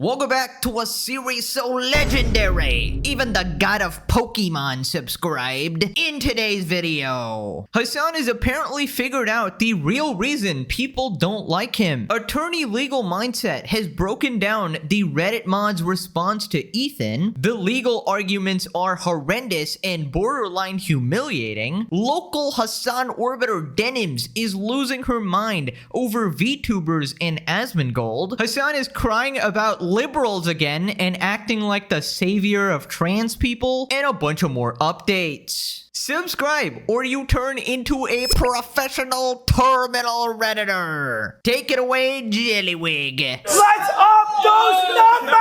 Welcome back to a series so legendary, even the god of Pokemon subscribed. In today's video, Hassan has apparently figured out the real reason people don't like him. Attorney Legal Mindset has broken down the Reddit mod's response to Ethan. The legal arguments are horrendous and borderline humiliating. Local Hassan orbiter Denims is losing her mind over VTubers and Asmongold. Hassan is crying about liberals again and acting like the savior of trans people, and a bunch of more updates. Subscribe or you turn into a professional terminal redditor. Take it away, Jellywig. Let's up those numbers!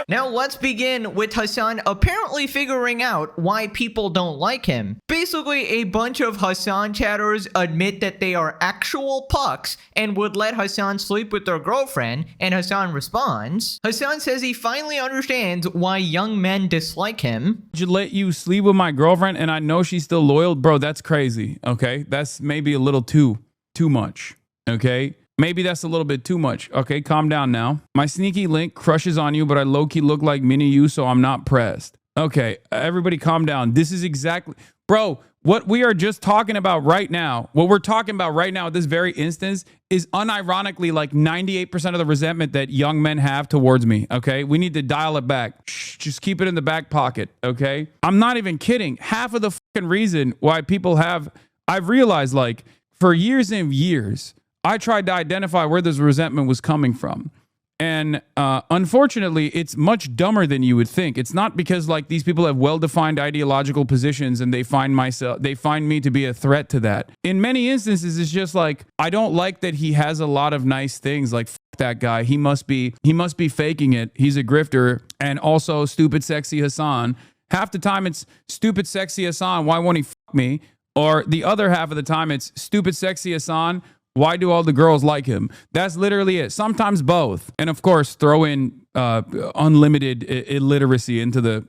Now let's begin with Hassan apparently figuring out why people don't like him. Basically, a bunch of Hassan chatters admit that they are actual pucks and would let Hassan sleep with their girlfriend, and Hassan responds. Hassan says he finally understands why young men dislike him. Should let you sleep with my girlfriend and I know she's still loyal? Bro, that's crazy, okay? That's maybe a little too much, okay? Maybe that's a little bit too much. Okay, calm down now. My sneaky link crushes on you, but I low-key look like mini you, so I'm not pressed. Okay, everybody calm down. This is exactly... Bro, what we are just talking about right now, what we're talking about right now at this very instance is unironically like 98% of the resentment that young men have towards me, okay? We need to dial it back. Shh, just keep it in the back pocket, okay? I'm not even kidding. Half of the fucking reason why people have... I've realized, like, for years and years... I tried to identify where this resentment was coming from. And unfortunately, it's much dumber than you would think. It's not because like these people have well-defined ideological positions and they find me to be a threat to that. In many instances, it's just like, I don't like that he has a lot of nice things. Like, f that guy. He must be faking it. He's a grifter. And also stupid, sexy Hassan. Half the time it's stupid, sexy Hassan. Why won't he f me? Or the other half of the time it's stupid, sexy Hassan. Why do all the girls like him? That's literally it. Sometimes both. And of course, throw in unlimited illiteracy into the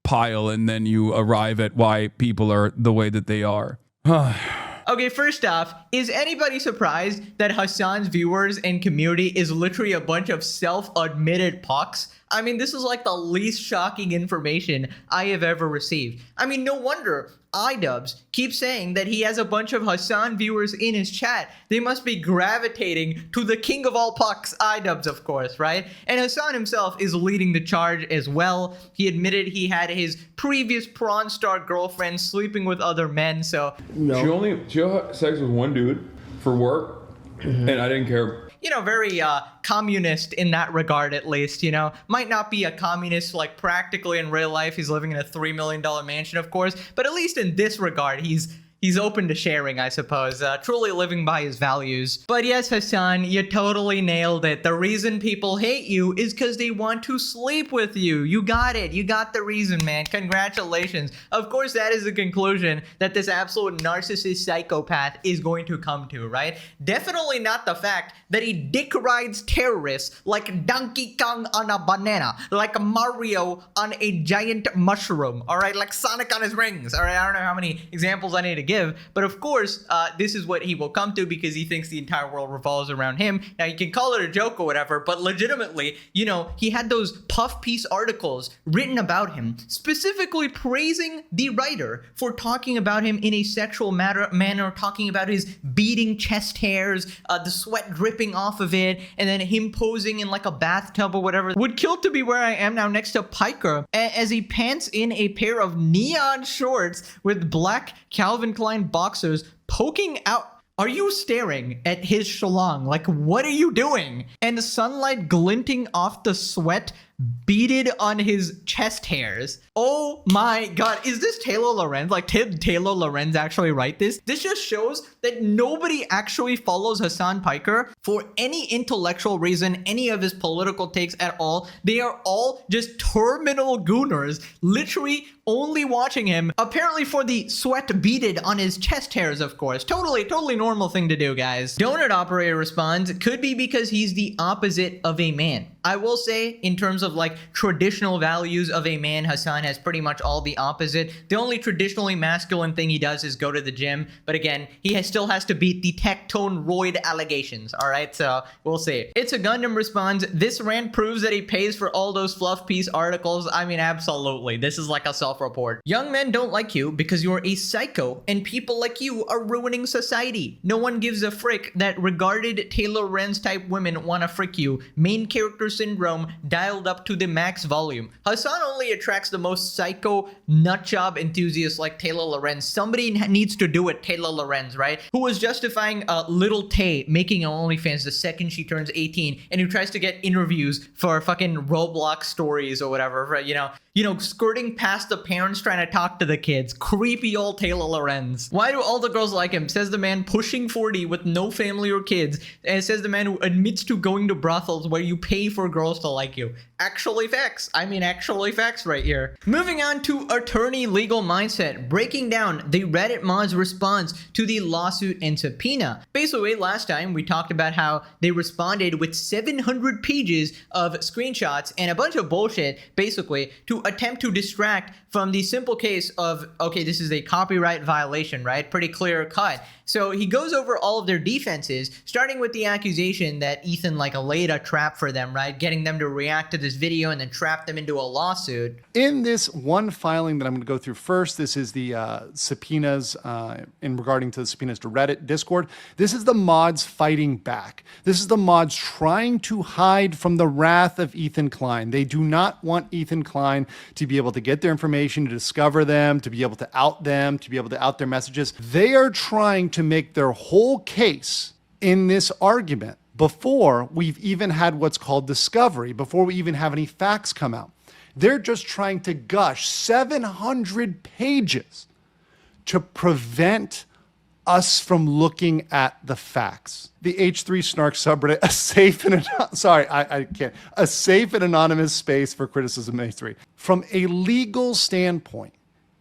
pile, and then you arrive at why people are the way that they are. Okay, first off, is anybody surprised that Hassan's viewers and community is literally a bunch of self-admitted pucks? I mean, this is like the least shocking information I have ever received. I mean, no wonder iDubbbz keeps saying that he has a bunch of Hassan viewers in his chat. They must be gravitating to the king of all pucks, iDubbbz, of course, right? And Hassan himself is leading the charge as well. He admitted he had his previous Prawn Star girlfriend sleeping with other men, so... No. She had sex with one dude for work, and I didn't care. You know, very communist in that regard, at least, you know. Might not be a communist, like, practically in real life. He's living in a $3 million mansion, of course. But at least in this regard, he's open to sharing, I suppose. Truly living by his values. But yes, Hassan, you totally nailed it. The reason people hate you is because they want to sleep with you. You got it. You got the reason, man. Congratulations. Of course, that is the conclusion that this absolute narcissist psychopath is going to come to, right? Definitely not the fact that he dick rides terrorists like Donkey Kong on a banana, like Mario on a giant mushroom, all right? Like Sonic on his rings, all right? I don't know how many examples I need to give, but of course, this is what he will come to because he thinks the entire world revolves around him. Now, you can call it a joke or whatever, but legitimately, you know, he had those puff piece articles written about him, specifically praising the writer for talking about him in a sexual manner, talking about his beating chest hairs, the sweat dripping off of it, and then him posing in like a bathtub or whatever. Would kill to be where I am now next to Piker as he pants in a pair of neon shorts with black Calvin Klein boxers poking out. Are you staring at his shalong? Like, what are you doing? And the sunlight glinting off the sweat beaded on his chest hairs. Oh my god, is this Taylor Lorenz? Like, did Taylor Lorenz actually write this? This just shows that nobody actually follows Hassan Piker for any intellectual reason, any of his political takes at all. They are all just terminal gooners, literally only watching him, apparently for the sweat beaded on his chest hairs, of course. Totally normal thing to do, guys. Donut Operator responds, could be because he's the opposite of a man. I will say, in terms of like traditional values of a man, Hassan has pretty much all the opposite. The only traditionally masculine thing he does is go to the gym. But again, he still has to beat the Tectone roid allegations. All right, so we'll see. It's a Gundam responds, this rant proves that he pays for all those fluff piece articles. I mean, absolutely. This is like a self-report. Young men don't like you because you're a psycho, and people like you are ruining society. No one gives a frick that regarded Taylor Renz type women want to frick you. Main character syndrome dialed up to the max volume. Hassan only attracts the most psycho nutjob enthusiasts like Taylor Lorenz. Somebody needs to do it, Taylor Lorenz, right? Who was justifying little Tay making an OnlyFans the second she turns 18, and who tries to get interviews for fucking Roblox stories or whatever, right? You know, skirting past the parents trying to talk to the kids. Creepy old Taylor Lorenz. Why do all the girls like him? Says the man pushing 40 with no family or kids. And it says the man who admits to going to brothels where you pay for girls to like you. Actually facts. I mean, actually facts right here. Moving on to attorney legal mindset, breaking down the Reddit mod's response to the lawsuit and subpoena. Basically, last time we talked about how they responded with 700 pages of screenshots and a bunch of bullshit, basically, to attempt to distract from the simple case of, okay, this is a copyright violation, right? Pretty clear cut. So he goes over all of their defenses, starting with the accusation that Ethan like laid a trap for them, right? Getting them to react to this video and then trap them into a lawsuit. In this one filing that I'm going to go through first, this is the subpoenas in regarding to the subpoenas to Reddit, Discord. This is the mods fighting back. This is the mods trying to hide from the wrath of Ethan Klein. They do not want Ethan Klein to be able to get their information, to discover them, to be able to out them, to be able to out their messages. They are trying to make their whole case in this argument before we've even had what's called discovery, before we even have any facts come out. They're just trying to gush 700 pages to prevent us from looking at the facts. The H3 Snark subreddit, a safe and a safe and anonymous space for criticism of H3. From a legal standpoint,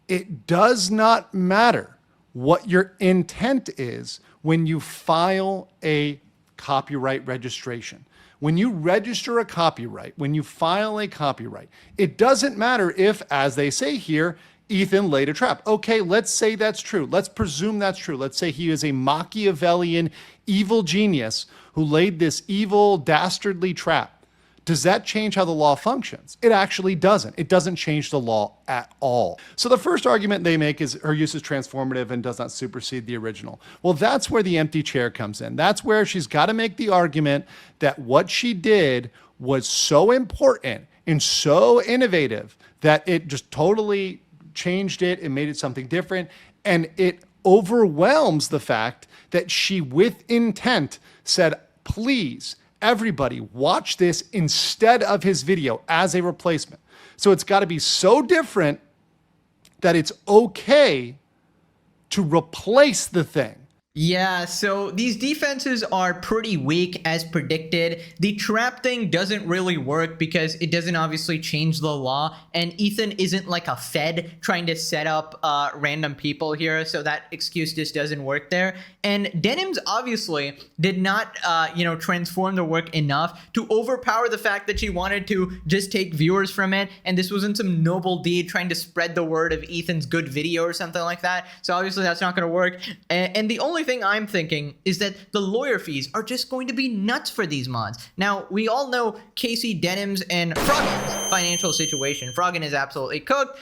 it does not matter what your intent is when you file a copyright registration. When you register a copyright, when you file a copyright, it doesn't matter if, as they say here, Ethan laid a trap. Okay, let's say that's true. Let's presume that's true. Let's say he is a Machiavellian evil genius who laid this evil, dastardly trap. Does that change how the law functions? It actually doesn't. It doesn't change the law at all. So the first argument they make is her use is transformative and does not supersede the original. Well, that's where the empty chair comes in. That's where she's got to make the argument that what she did was so important and so innovative that it just totally changed it and made it something different. And it overwhelms the fact that she, with intent, said, please, everybody, watch this instead of his video as a replacement. So it's got to be so different that it's okay to replace the thing. Yeah, so these defenses are pretty weak as predicted. The trap thing doesn't really work because it doesn't obviously change the law, and Ethan isn't like a Fed trying to set up random people here, so that excuse just doesn't work there. And Denims obviously did not, transform the work enough to overpower the fact that she wanted to just take viewers from it, and this wasn't some noble deed trying to spread the word of Ethan's good video or something like that. So obviously that's not going to work. And the only thing I'm thinking is that the lawyer fees are just going to be nuts for these mods. Now, we all know Casey Denims and Froggen's financial situation. Froggen is absolutely cooked.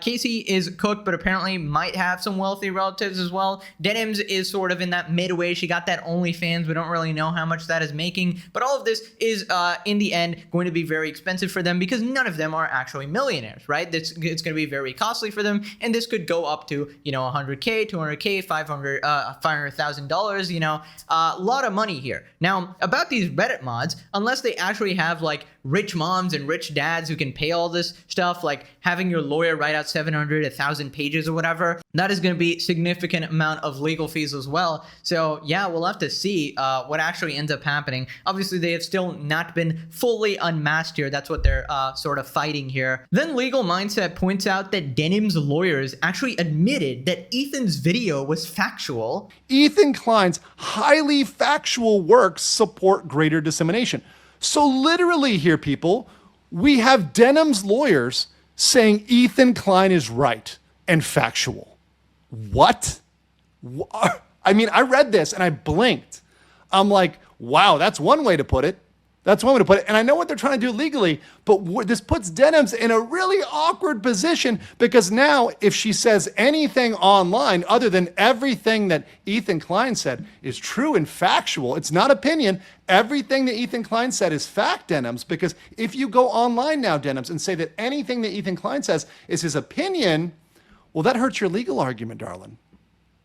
Casey is cooked, but apparently might have some wealthy relatives as well. Denims is sort of in that midway. She got that OnlyFans. We don't really know how much that is making, but all of this is, in the end, going to be very expensive for them because none of them are actually millionaires, right? It's going to be very costly for them, and this could go up to, $100K, $200K, $500,000, a lot of money here. Now, about these Reddit mods, unless they actually have like rich moms and rich dads who can pay all this stuff, like having your lawyer write out 700, 1,000 pages or whatever, that is going to be significant amount of legal fees as well. So yeah, we'll have to see what actually ends up happening. Obviously, they have still not been fully unmasked here. That's what they're sort of fighting here. Then Legal Mindset points out that Denim's lawyers actually admitted that Ethan's video was factual. Ethan Klein's highly factual works support greater dissemination. So literally here, people, we have Denims lawyers saying Ethan Klein is right and factual. What? I mean, I read this and I blinked. I'm like, wow, that's one way to put it. That's one way to put it. And I know what they're trying to do legally, but this puts Denims in a really awkward position, because now if she says anything online other than everything that Ethan Klein said is true and factual, it's not opinion. Everything that Ethan Klein said is fact, Denims, because if you go online now, Denims, and say that anything that Ethan Klein says is his opinion, well, that hurts your legal argument, darling.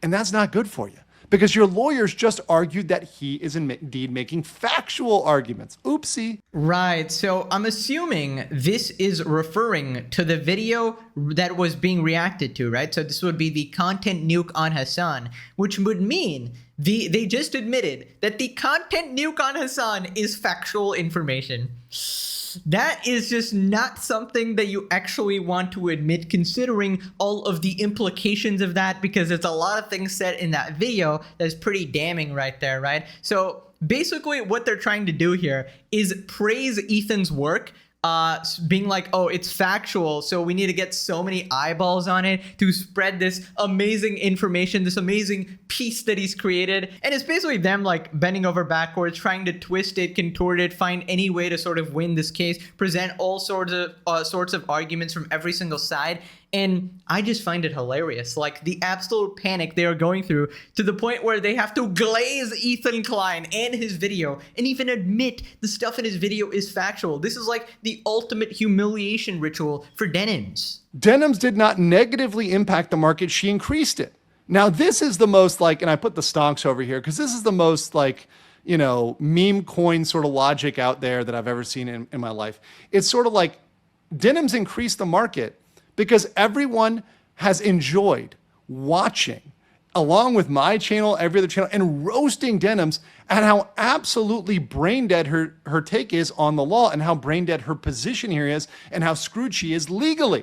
And that's not good for you, because your lawyers just argued that he is indeed making factual arguments. Oopsie. Right. So I'm assuming this is referring to the video that was being reacted to, right? So this would be the content nuke on Hassan, which would mean they just admitted that the content nuke on Hassan is factual information. That is just not something that you actually want to admit, considering all of the implications of that, because there's a lot of things said in that video that's pretty damning right there, right? So basically what they're trying to do here is praise Ethan's work, being like, oh, it's factual, so we need to get so many eyeballs on it to spread this amazing information, this amazing piece that he's created. And it's basically them like bending over backwards, trying to twist it, contort it, find any way to sort of win this case, present all sorts of arguments from every single side. And I just find it hilarious, like the absolute panic they are going through, to the point where they have to glaze Ethan Klein and his video and even admit the stuff in his video is factual. This is like the ultimate humiliation ritual for Denims. Denims did not negatively impact the market. She increased it. Now, this is the most like, and I put the stonks over here because this is the most like, you know, meme coin sort of logic out there that I've ever seen in my life. It's sort of like Denims increased the market because everyone has enjoyed watching, along with my channel, every other channel, and roasting Denims, and how absolutely brain dead her take is on the law, and how brain dead her position here is, and how screwed she is legally.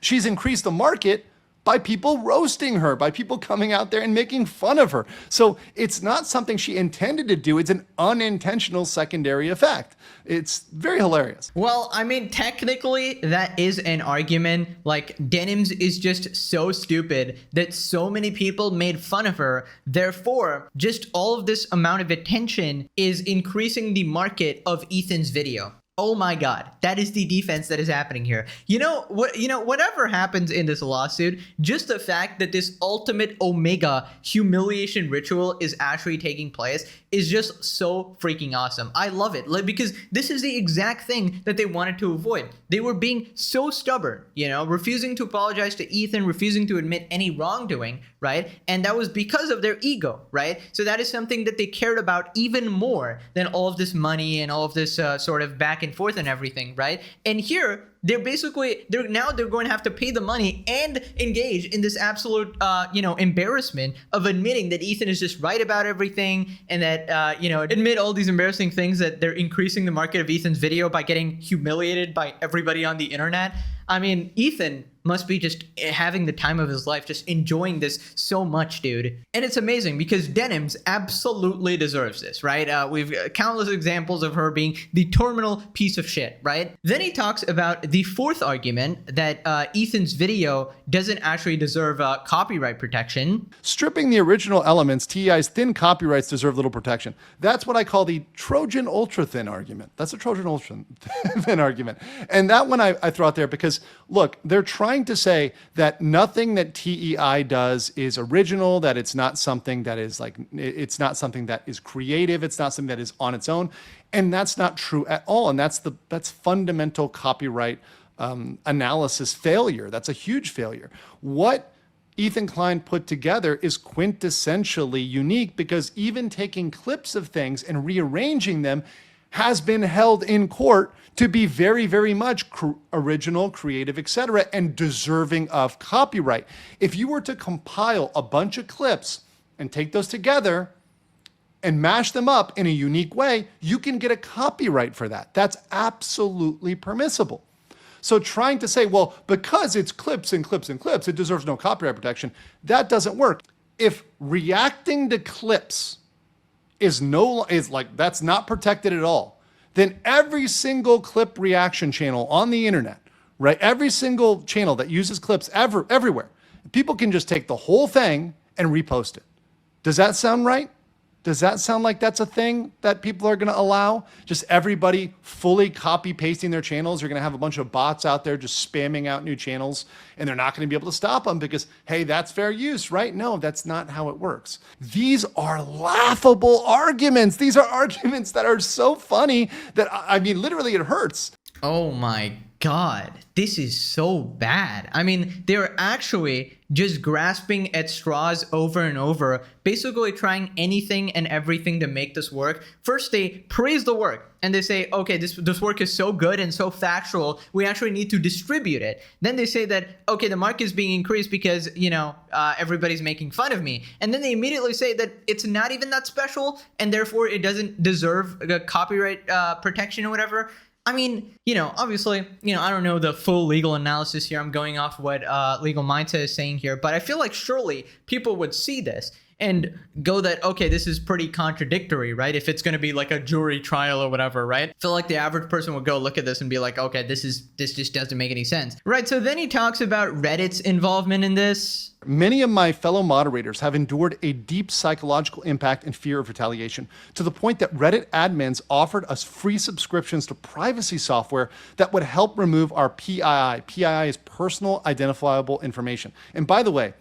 She's increased the market by people roasting her, by people coming out there and making fun of her. So it's not something she intended to do. It's an unintentional secondary effect. It's very hilarious. Well, I mean, technically, that is an argument. Like, Denims is just so stupid that so many people made fun of her. Therefore, just all of this amount of attention is increasing the market of Ethan's video. Oh my God, that is the defense that is happening here. You know what? You know, whatever happens in this lawsuit, just the fact that this ultimate omega humiliation ritual is actually taking place is just so freaking awesome. I love it, because this is the exact thing that they wanted to avoid. They were being so stubborn, you know, refusing to apologize to Ethan, refusing to admit any wrongdoing, right? And that was because of their ego, right? So that is something that they cared about even more than all of this money and all of this sort of back and forth and everything, right? And here they're going to have to pay the money and engage in this absolute embarrassment of admitting that Ethan is just right about everything, and that admit all these embarrassing things, that they're increasing the market of Ethan's video by getting humiliated by everybody on the internet. I mean, Ethan must be just having the time of his life, just enjoying this so much, dude. And it's amazing because Denims absolutely deserves this, right? We've countless examples of her being the terminal piece of shit, right? Then he talks about the fourth argument, that Ethan's video doesn't actually deserve copyright protection. Stripping the original elements, TEI's thin copyrights deserve little protection. That's what I call the Trojan ultra thin argument. That's a Trojan ultra thin argument. And that one I throw out there because, look, they're trying to say that nothing that TEI does is original, that it's not something that is like, it's not something that is creative, it's not something that is on its own. And that's not true at all. And that's fundamental copyright analysis failure. That's a huge failure. What Ethan Klein put together is quintessentially unique, because even taking clips of things and rearranging them has been held in court to be very, very much original, creative, etc., and deserving of copyright. If you were to compile a bunch of clips and take those together and mash them up in a unique way, you can get a copyright for that. That's absolutely permissible. So trying to say, well, because it's clips and clips and clips, it deserves no copyright protection, that doesn't work. If reacting to clips that's not protected at all, then every single clip reaction channel on the internet, right? Every single channel that uses clips everywhere, people can just take the whole thing and repost it. Does that sound right? Does that sound like that's a thing that people are going to allow? Just everybody fully copy pasting their channels. You're going to have a bunch of bots out there just spamming out new channels, and they're not going to be able to stop them because, hey, that's fair use, right? No, that's not how it works. These are laughable arguments. These are arguments that are so funny that, I mean, literally it hurts. Oh my God, this is so bad. I mean, they're actually just grasping at straws over and over, basically trying anything and everything to make this work. First, they praise the work and they say, okay, this work is so good and so factual, we actually need to distribute it. Then they say that, okay, the market is being increased because, everybody's making fun of me. And then they immediately say that it's not even that special and therefore it doesn't deserve copyright protection or whatever. I mean, obviously, I don't know the full legal analysis here. I'm going off what Legal Mindset is saying here, but I feel like surely people would see this and go that, okay, this is pretty contradictory, right? If it's going to be like a jury trial or whatever, right? I feel like the average person would go look at this and be like, okay, this just doesn't make any sense, right? So then he talks about Reddit's involvement in this. Many of my fellow moderators have endured a deep psychological impact and fear of retaliation to the point that Reddit admins offered us free subscriptions to privacy software that would help remove our PII. PII is personal identifiable information. And by the way,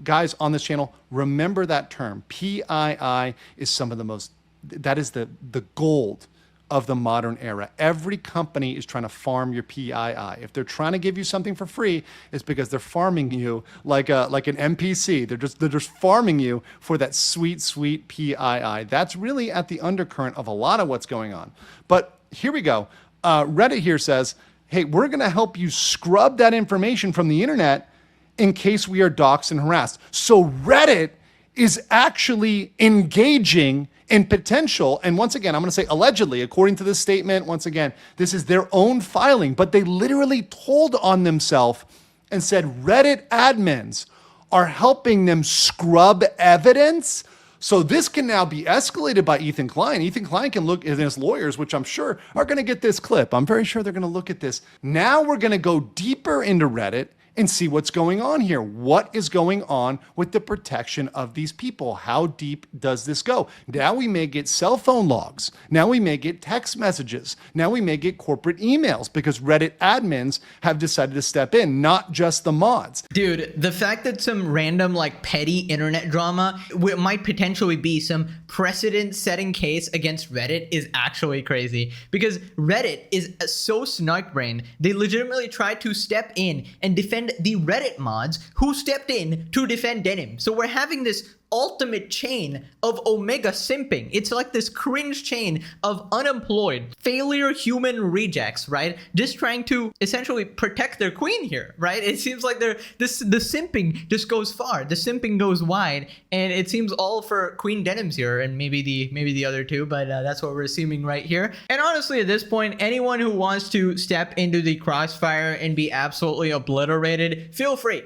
guys on this channel, remember that term. PII is some of the most, that is the gold of the modern era. Every company is trying to farm your PII. If they're trying to give you something for free, it's because they're farming you like an NPC. They're just farming you for that sweet, sweet PII. That's really at the undercurrent of a lot of what's going on. But here we go. Reddit here says, hey, we're going to help you scrub that information from the internet in case we are doxxed and harassed. So Reddit is actually engaging in potential, and once again, I'm going to say allegedly, according to this statement, once again, this is their own filing, but they literally told on themselves and said Reddit admins are helping them scrub evidence. So this can now be escalated by Ethan Klein. Ethan Klein can look at his lawyers, which I'm sure are going to get this clip. I'm very sure they're going to look at this. Now we're going to go deeper into Reddit and see what's going on here. What is going on with the protection of these people? How deep does this go? Now we may get cell phone logs. Now we may get text messages. Now we may get corporate emails because Reddit admins have decided to step in, not just the mods. Dude, the fact that some random petty internet drama might potentially be some precedent-setting case against Reddit is actually crazy because Reddit is so snark-brained. They legitimately tried to step in and defend the Reddit mods who stepped in to defend Denims. So we're having this ultimate chain of Omega simping. It's like this cringe chain of unemployed, failure human rejects, right? Just trying to essentially protect their queen here, right? It seems like the simping just goes far. The simping goes wide, and it seems all for Queen Denims here, and maybe the other two, but that's what we're assuming right here. And honestly, at this point, anyone who wants to step into the crossfire and be absolutely obliterated, feel free.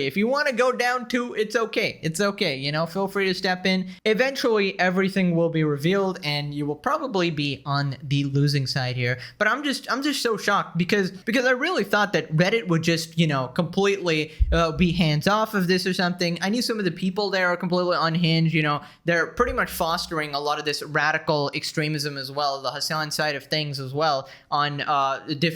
If you want to go down too, it's okay. It's okay, feel free to step in. Eventually, everything will be revealed, and you will probably be on the losing side here. But I'm just so shocked because I really thought that Reddit would just completely be hands off of this or something. I knew some of the people there are completely unhinged. They're pretty much fostering a lot of this radical extremism as well, the Hassan side of things as well on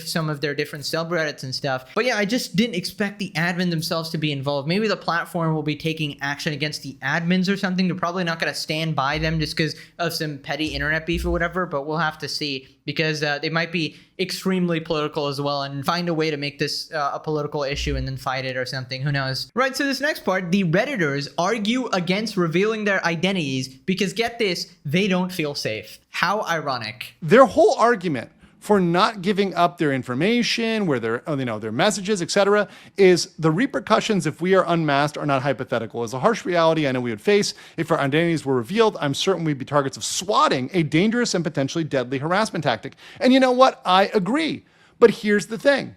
some of their different subreddits and stuff. But yeah, I just didn't expect the admin themselves to be involved. Maybe the platform will be taking action against the admins or something. They're probably not going to stand by them just because of some petty internet beef or whatever, but we'll have to see because they might be extremely political as well and find a way to make this a political issue and then fight it or something. Who knows? Right, so this next part, the Redditors argue against revealing their identities because, get this, they don't feel safe. How ironic. Their whole argument for not giving up their information, where their messages, etc., is the repercussions if we are unmasked are not hypothetical. As a harsh reality I know we would face if our identities were revealed, I'm certain we'd be targets of swatting, a dangerous and potentially deadly harassment tactic. And you know what? I agree. But here's the thing.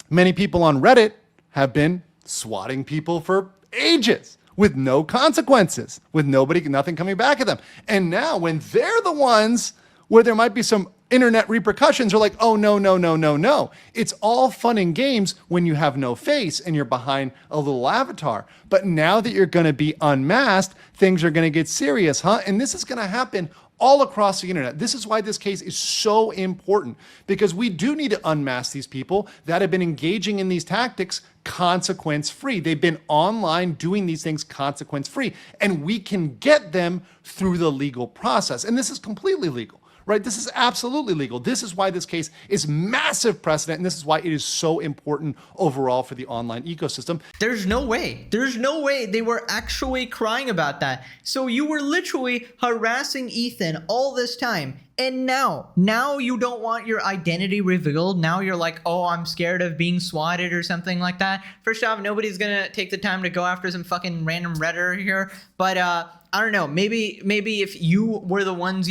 Many people on Reddit have been swatting people for ages with no consequences, with nothing coming back at them. And now when they're the ones where there might be some internet repercussions are like, oh, no, no, no, no, no. It's all fun and games when you have no face and you're behind a little avatar. But now that you're going to be unmasked, things are going to get serious, huh? And this is going to happen all across the internet. This is why this case is so important, because we do need to unmask these people that have been engaging in these tactics consequence-free. They've been online doing these things consequence-free, and we can get them through the legal process. And this is completely legal. Right? This is absolutely legal. This is why this case is massive precedent, and this is why it is so important overall for the online ecosystem. There's no way they were actually crying about that. So you were literally harassing Ethan all this time. And now you don't want your identity revealed. Now you're like, oh, I'm scared of being swatted or something like that. First off, nobody's gonna take the time to go after some fucking random Redditor here. But I don't know, maybe if you were the ones,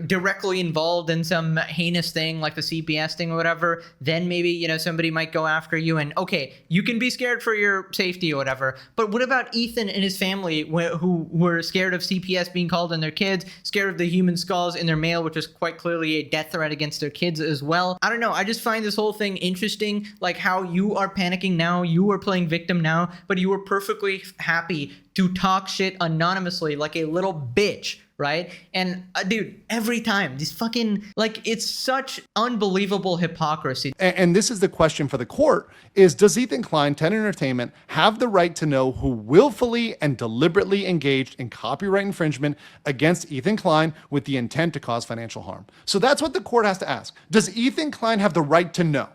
directly involved in some heinous thing like the CPS thing or whatever, then maybe, somebody might go after you, and okay, you can be scared for your safety or whatever. But what about Ethan and his family who were scared of CPS being called on their kids, scared of the human skulls in their mail, which is quite clearly a death threat against their kids as well? I don't know. I just find this whole thing interesting, like how you are panicking now, you are playing victim now, but you were perfectly happy to talk shit anonymously like a little bitch, right? And dude, every time, this fucking, like, it's such unbelievable hypocrisy. And this is the question for the court, is does Ethan Klein, 10 Entertainment, have the right to know who willfully and deliberately engaged in copyright infringement against Ethan Klein with the intent to cause financial harm? So that's what the court has to ask. Does Ethan Klein have the right to know?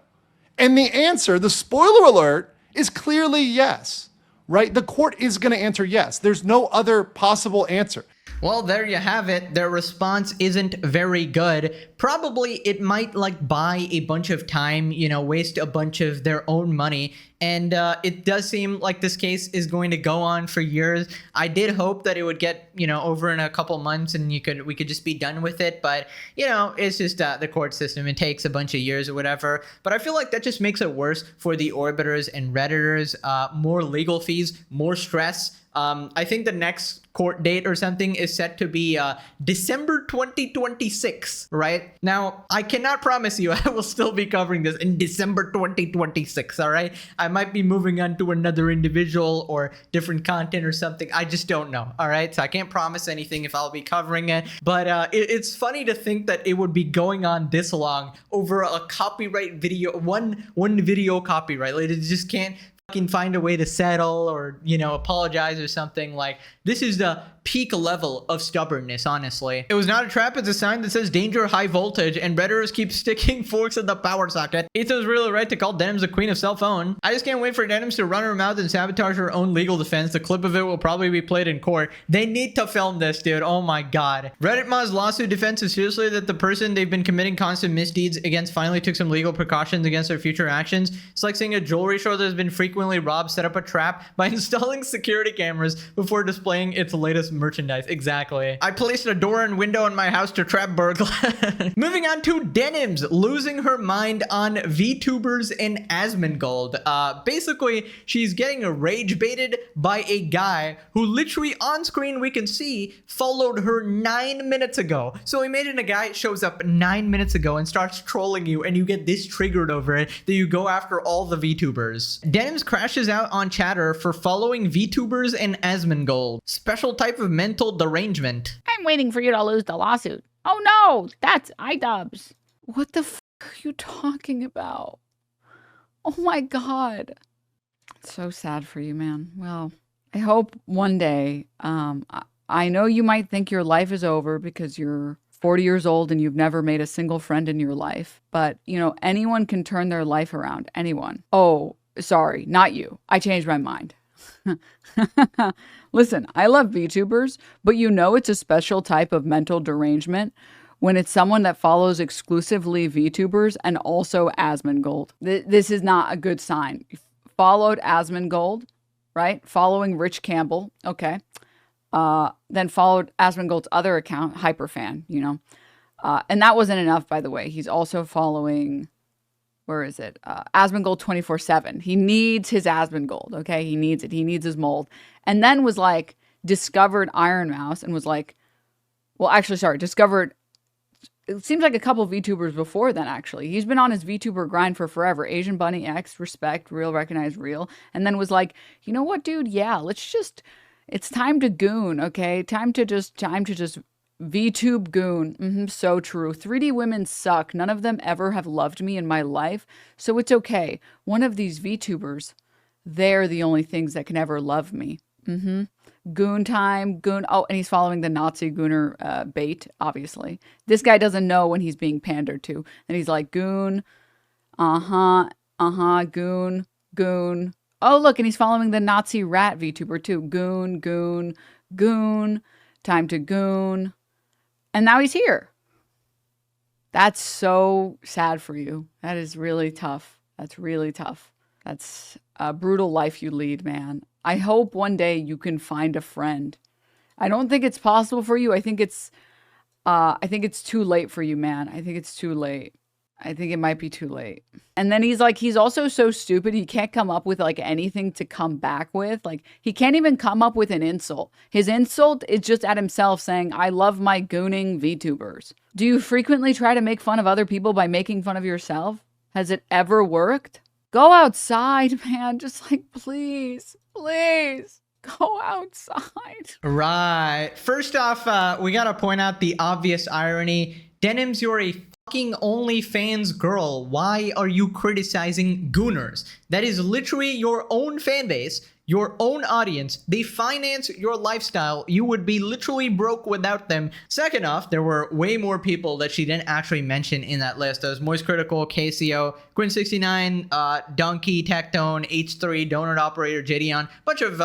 And the answer, the spoiler alert, is clearly yes. Right? The court is going to answer yes. There's no other possible answer. Well, there you have it. Their response isn't very good. Probably it might buy a bunch of time, waste a bunch of their own money. And it does seem like this case is going to go on for years. I did hope that it would get, over in a couple months and we could just be done with it. But, it's just the court system. It takes a bunch of years or whatever. But I feel like that just makes it worse for the Orbiters and Redditors. More legal fees, more stress. I think the next court date or something is set to be December 2026, right? Now, I cannot promise you I will still be covering this in December 2026, all right? I might be moving on to another individual or different content or something. I just don't know, all right? So I can't promise anything if I'll be covering it. But it's funny to think that it would be going on this long over a copyright video, one video copyright. Like, it just can't fucking find a way to settle or, apologize or something. Like, this is the peak level of stubbornness, honestly. It was not a trap, it's a sign that says danger, high voltage, and Redditors keep sticking forks in the power socket. Ethan's really right to call Denims the queen of cell phone. I just can't wait for Denims to run her mouth and sabotage her own legal defense. The clip of it will probably be played in court. They need to film this, dude. Oh my god. Reddit Mod's lawsuit defense is seriously that the person they've been committing constant misdeeds against finally took some legal precautions against their future actions. It's like seeing a jewelry store that has been frequently robbed set up a trap by installing security cameras before displaying its latest merchandise. Exactly. I placed a door and window in my house to trap burglars. Moving on to Denims losing her mind on VTubers and Asmongold. Basically, she's getting rage baited by a guy who literally on screen we can see followed her 9 minutes ago. So imagine a guy shows up 9 minutes ago and starts trolling you, and you get this triggered over it that you go after all the VTubers. Denims crashes out on Chatter for following VTubers and Asmongold. Special type of mental derangement. I'm waiting for you to lose the lawsuit. Oh no, that's iDubbbz. What the f are you talking about? Oh my god. It's so sad for you, man. Well, I hope one day, I know you might think your life is over because you're 40 years old and you've never made a single friend in your life, but anyone can turn their life around. Anyone. Oh, sorry, not you. I changed my mind. Listen, I love VTubers, but it's a special type of mental derangement when it's someone that follows exclusively VTubers and also Asmongold. This is not a good sign. You followed Asmongold, right? Following Rich Campbell, okay. Then followed Asmongold's other account, Hyperfan, and that wasn't enough, by the way. He's also following... Where is it? Asmongold 24/7. He needs his Asmongold, okay? He needs it. He needs his mold. And then was discovered Iron Mouse and was discovered it seems like a couple VTubers before then, actually. He's been on his VTuber grind for forever. Asian Bunny X, respect, real, recognize, real. And then was like, you know what, dude? Yeah, it's time to goon, okay? Time to just VTube goon. So true. 3D women suck. None of them ever have loved me in my life. So it's okay. One of these VTubers, they're the only things that can ever love me. Goon time, goon. Oh, and he's following the Nazi gooner bait, obviously. This guy doesn't know when he's being pandered to. And he's like, goon, goon, goon. Oh, look, and he's following the Nazi rat VTuber too. Goon, goon, goon, time to goon. And now he's here. That's so sad for you. That is really tough. That's really tough. That's a brutal life you lead, man. I hope one day you can find a friend. I don't think it's possible for you. I think it's too late for you, man. I think it's too late. I think it might be too late. And then he's also so stupid. He can't come up with like anything to come back with. Like he can't even come up with an insult. His insult is just at himself saying, I love my gooning VTubers. Do you frequently try to make fun of other people by making fun of yourself? Has it ever worked? Go outside, man. Just like, please, go outside. Right. First off, we gotta point out the obvious irony. Denims, you're a fucking OnlyFans girl. Why are you criticizing gooners? That is literally your own fan base, your own audience. They finance your lifestyle. You would be literally broke without them. Second off, there were way more people that she didn't actually mention in that list. Those Moist Critical, KCO, Quinn69, Donkey, Tectone, H3, Donut Operator, JDon, bunch of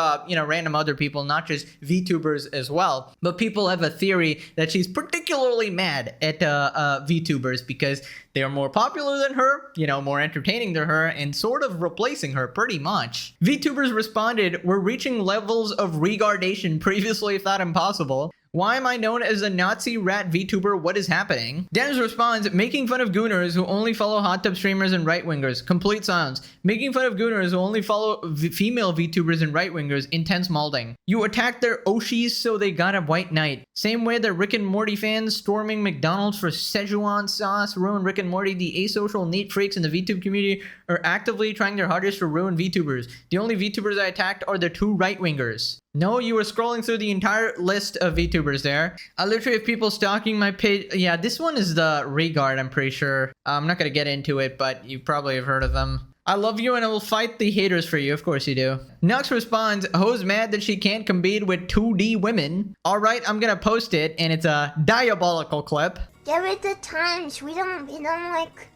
random other people, not just VTubers as well. But people have a theory that she's particularly mad at VTubers because they are more popular than her, more entertaining than her, and sort of replacing her pretty much. VTubers responded, we're reaching levels of regardation previously thought impossible. Why am I known as a Nazi rat VTuber? What is happening? Denims responds, making fun of gooners who only follow hot tub streamers and right-wingers. Complete silence. Making fun of gooners who only follow female VTubers and right-wingers. Intense molding. You attacked their Oshis so they got a white knight. Same way that Rick and Morty fans storming McDonald's for Szechuan sauce ruin Rick and Morty. The asocial neat freaks in the VTube community are actively trying their hardest to ruin VTubers. The only VTubers I attacked are the two right-wingers. No, you were scrolling through the entire list of VTubers there. I literally have people stalking my page. Yeah, this one is the Regard, I'm pretty sure. I'm not going to get into it, but you probably have heard of them. I love you and I will fight the haters for you. Of course you do. Nux responds, Ho's mad that she can't compete with 2D women. All right, I'm going to post it, and it's a diabolical clip. There are the times we don't like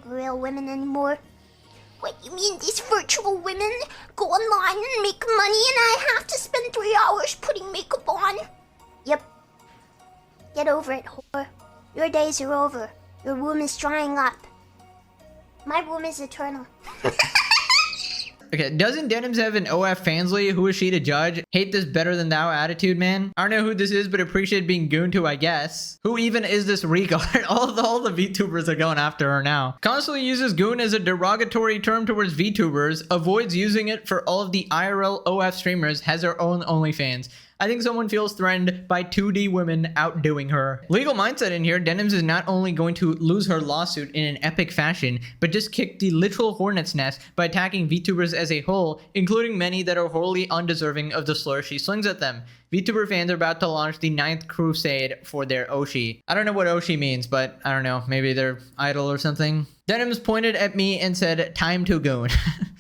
real women anymore. What, you mean these virtual women go online and make money and I have to spend 3 hours putting makeup on? Yep. Get over it, whore. Your days are over. Your womb is drying up. My womb is eternal. Okay, doesn't Denims have an OF fansly? Who is she to judge? Hate this better than thou attitude, man. I don't know who this is, but appreciate being gooned to, I guess. Who even is this Regard? all the VTubers are going after her now. Constantly uses goon as a derogatory term towards VTubers, avoids using it for all of the IRL OF streamers, has her own OnlyFans. I think someone feels threatened by 2D women outdoing her. Legal mindset in here, Denims is not only going to lose her lawsuit in an epic fashion, but just kick the literal hornet's nest by attacking VTubers as a whole, including many that are wholly undeserving of the slur she slings at them. VTuber fans are about to launch the 9th crusade for their Oshi. I don't know what Oshi means, but I don't know, maybe they're idol or something. Denims pointed at me and said, time to goon.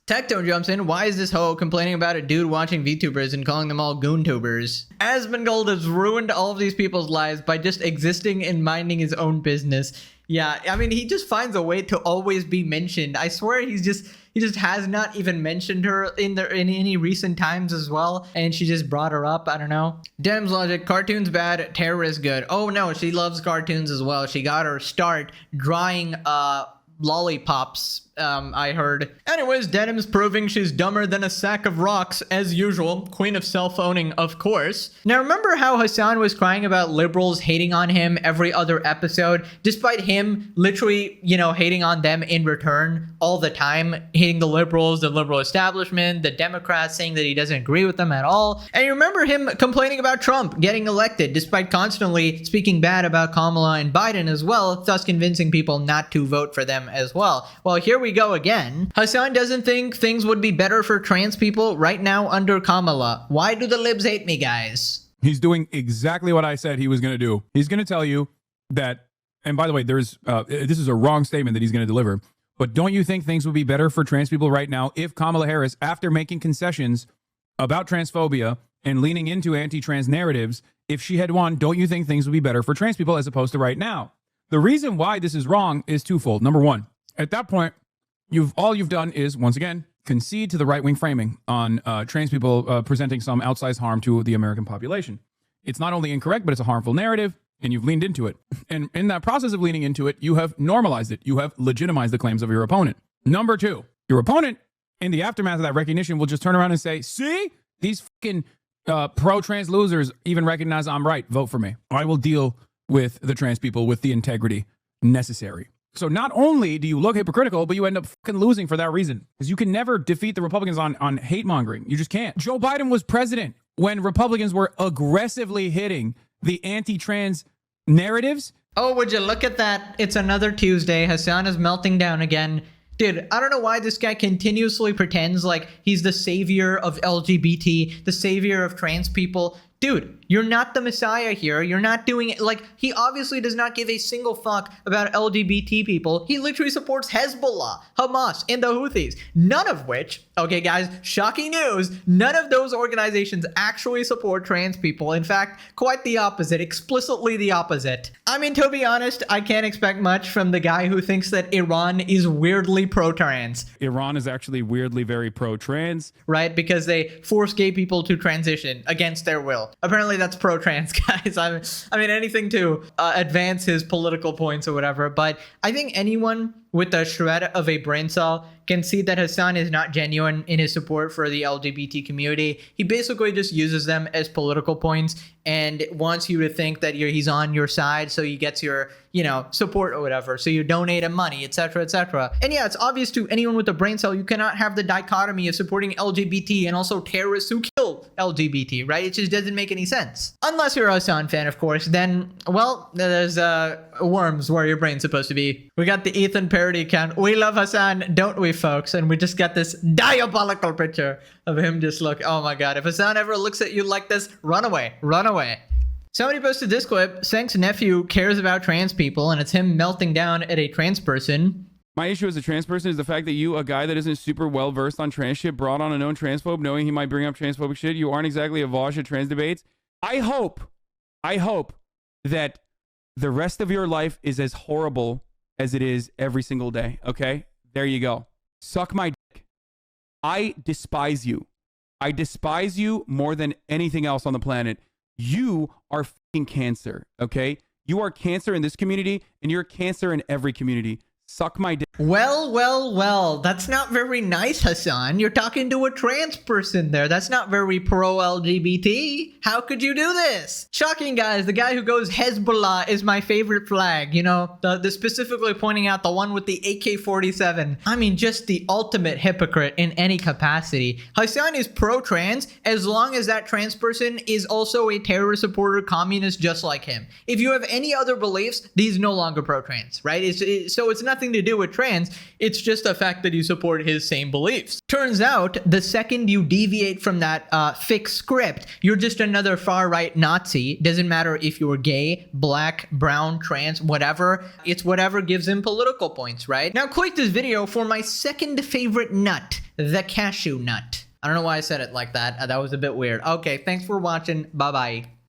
Tectone jumps in, why is this hoe complaining about a dude watching VTubers and calling them all goontubers? Asmongold has ruined all of these people's lives by just existing and minding his own business. Yeah, I mean, he just finds a way to always be mentioned. I swear he just has not even mentioned her in any recent times as well, and she just brought her up. I don't know. Denims logic, cartoons bad, terrorists good. Oh no, she loves cartoons as well. She got her start drawing lollipops, I heard. Anyways, Denims proving she's dumber than a sack of rocks, as usual. Queen of self-owning, of course. Now, remember how Hassan was crying about liberals hating on him every other episode, despite him literally, hating on them in return all the time, hating the liberals, the liberal establishment, the Democrats, saying that he doesn't agree with them at all. And you remember him complaining about Trump getting elected, despite constantly speaking bad about Kamala and Biden as well, thus convincing people not to vote for them as well. Well, here we go again. Hassan doesn't think things would be better for trans people right now under Kamala. Why do the libs hate me, guys? He's doing exactly what I said he was going to do. He's going to tell you that, and by the way, this is a wrong statement that he's going to deliver, but don't you think things would be better for trans people right now if Kamala Harris, after making concessions about transphobia and leaning into anti-trans narratives, if she had won, don't you think things would be better for trans people as opposed to right now? The reason why this is wrong is twofold. Number one, at that point, all you've done is, once again, concede to the right-wing framing on trans people presenting some outsized harm to the American population. It's not only incorrect, but it's a harmful narrative, and you've leaned into it. And in that process of leaning into it, you have normalized it. You have legitimized the claims of your opponent. Number two, your opponent, in the aftermath of that recognition, will just turn around and say, see, these fucking pro-trans losers even recognize I'm right. Vote for me. I will deal with the trans people with the integrity necessary. So not only do you look hypocritical, but you end up fucking losing for that reason. Because you can never defeat the Republicans on hate mongering. You just can't. Joe Biden was president when Republicans were aggressively hitting the anti-trans narratives. Oh, would you look at that? It's another Tuesday. Hassan is melting down again. Dude, I don't know why this guy continuously pretends like he's the savior of LGBT, the savior of trans people. Dude, you're not the messiah here. You're not doing it. Like, he obviously does not give a single fuck about LGBT people. He literally supports Hezbollah, Hamas, and the Houthis. None of which, okay guys, shocking news, none of those organizations actually support trans people. In fact, quite the opposite, explicitly the opposite. I mean, to be honest, I can't expect much from the guy who thinks that Iran is weirdly pro-trans. Iran is actually weirdly very pro-trans. Right? Because they force gay people to transition against their will. Apparently that's pro-trans, guys. I mean, anything to advance his political points or whatever. But I think anyone with a shred of a brain cell can see that Hassan is not genuine in his support for the LGBT community. He basically just uses them as political points and wants you to think that he's on your side, so he gets your, support or whatever. So you donate him money, etc., etc. And yeah, it's obvious to anyone with a brain cell, you cannot have the dichotomy of supporting LGBT and also terrorists who kill LGBT, right? It just doesn't make any sense. Unless you're a Hassan fan, of course, then, well, there's worms where your brain's supposed to be. We got the Ethan parody account. We love Hassan, don't we, folks? And we just got this diabolical picture of him just look. Oh my god, if Hassan ever looks at you like this, run away, run away. Somebody posted this clip. Senk's nephew cares about trans people, and it's him melting down at a trans person. My issue as a trans person is the fact that you, a guy that isn't super well versed on trans shit, brought on a known transphobe knowing he might bring up transphobic shit. You aren't exactly a Vosh at trans debates. I hope that the rest of your life is as horrible as it is every single day. Okay? There you go. Suck my dick. I despise you. I despise you more than anything else on the planet. You are fucking cancer. Okay? You are cancer in this community, and you're cancer in every community. Suck my dick. Well, that's not very nice, Hassan. You're talking to a trans person there. That's not very pro-LGBT. How could you do this? Shocking, guys. The guy who goes Hezbollah is my favorite flag. The specifically pointing out the one with the AK-47. I mean, just the ultimate hypocrite in any capacity. Hassan is pro-trans as long as that trans person is also a terrorist supporter, communist, just like him. If you have any other beliefs, he's no longer pro-trans, right? So it's nothing to do with trans. It's just a fact that you support his same beliefs. Turns out, the second you deviate from that fixed script, you're just another far-right Nazi. Doesn't matter if you're gay, black, brown, trans, whatever. It's whatever gives him political points, right? Now click this video for my second favorite nut, the cashew nut. I don't know why I said it like that. That was a bit weird. Okay, thanks for watching. Bye-bye.